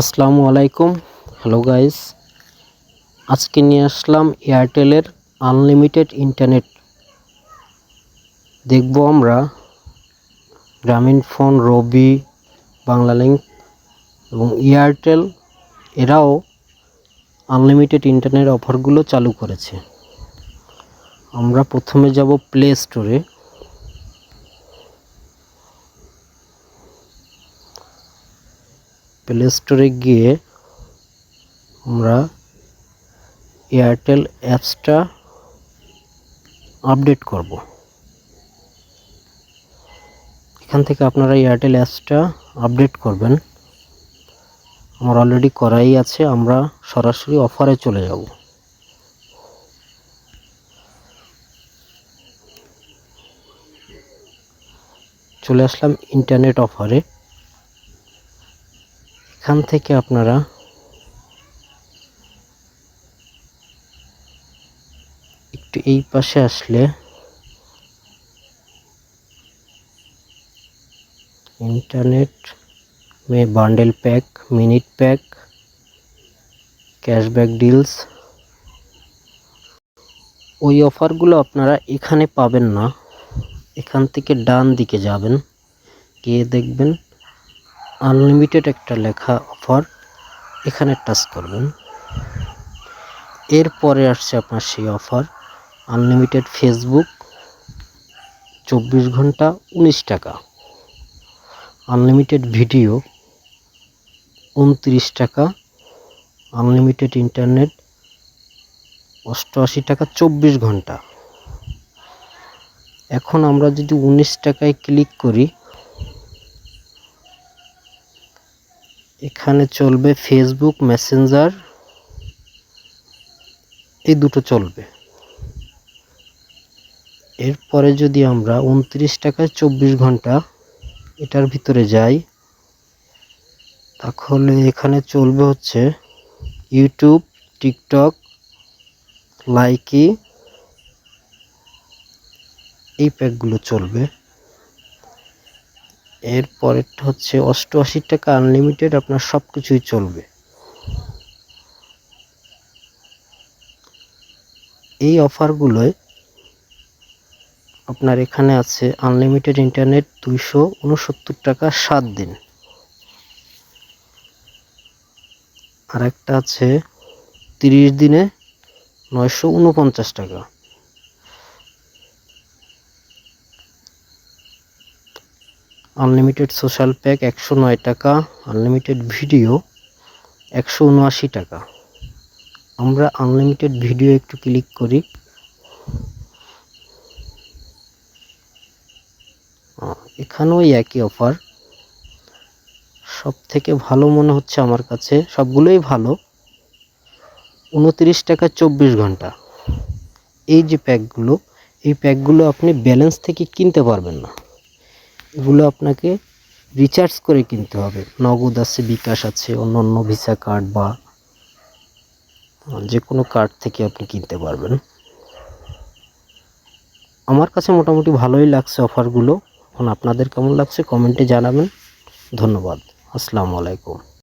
আসসালামু আলাইকুম। Hello guys, আজকে নিয়ে আসলাম এয়ারটেলের আনলিমিটেড ইন্টারনেট। দেখব আমরা গ্রামীণফোন, রবি, বাংলালিংক এবং এয়ারটেল এরাও আনলিমিটেড ইন্টারনেট অফারগুলো চালু করেছে। আমরা প্রথমে যাব প্লে স্টোরে। প্লে স্টোরে গিয়ে আমরা এয়ারটেল অ্যাপসটা আপডেট করব। এখান থেকে আপনারা এয়ারটেল অ্যাপসটা আপডেট করবেন। আমার অলরেডি করাই আছে। আমরা সরাসরি অফারে চলে যাব। চলে আসলাম ইন্টারনেট অফারে। এখান থেকে আপনারা একটু এই পাশে আসলে इंटरनेट में bundle pack, minute pack, cashback deals, ওই অফারগুলো আপনারা এখানে পাবেন না। এখান থেকে ডান দিকে যাবেন, গিয়ে দেখবেন আনলিমিটেড একটা লেখা অফার, এখানে টাচ করবেন। এরপরে আসছে আপনার সেই অফার, আনলিমিটেড ফেসবুক 24 ঘন্টা 19 টাকা, আনলিমিটেড ভিডিও 29 টাকা, আনলিমিটেড ইন্টারনেট 88 টাকা 24 ঘন্টা। এখন আমরা যদি 19 টাকায় ক্লিক করি, এখানে চলবে ফেসবুক, মেসেঞ্জার, এই দুটো চলবে। এরপরে যদি আমরা 29 টাকায় 24 ঘন্টা এটার ভিতরে যাই, তাহলে এখানে চলবে হচ্ছে ইউটিউব, টিকটক, লাইকি, এই প্যাকগুলো চলবে। এরপরেরটা হচ্ছে 88 টাকা আনলিমিটেড, আপনার সব কিছুই চলবে। এই অফারগুলোয় আপনার এখানে আছে আনলিমিটেড ইন্টারনেট 269 টাকা 7 দিন, আর একটা আছে 30 দিনে 949 টাকা। আনলিমিটেড সোশ্যাল প্যাক 109 টাকা, আনলিমিটেড ভিডিও 179 টাকা। আমরা আনলিমিটেড ভিডিও একটু ক্লিক করি। এখানেও একই অফার। সব থেকে ভালো মনে হচ্ছে আমার কাছে, সবগুলোই ভালো, 29 টাকা 24 ঘন্টা। এই যে প্যাকগুলো, এই প্যাকগুলো আপনি ব্যালেন্স থেকে কিনতে পারবেন না, এগুলো আপনাকে রিচার্জ করে কিনতে হবে। নগদ আছে, বিকাশ আছে, অন্য ভিসা কার্ড বা যে কোনো কার্ড থেকে আপনি কিনতে পারবেন। আমার কাছে মোটামুটি ভালোই লাগছে অফারগুলো। এখন আপনাদের কেমন লাগছে কমেন্টে জানাবেন। ধন্যবাদ। আসসালামু আলাইকুম।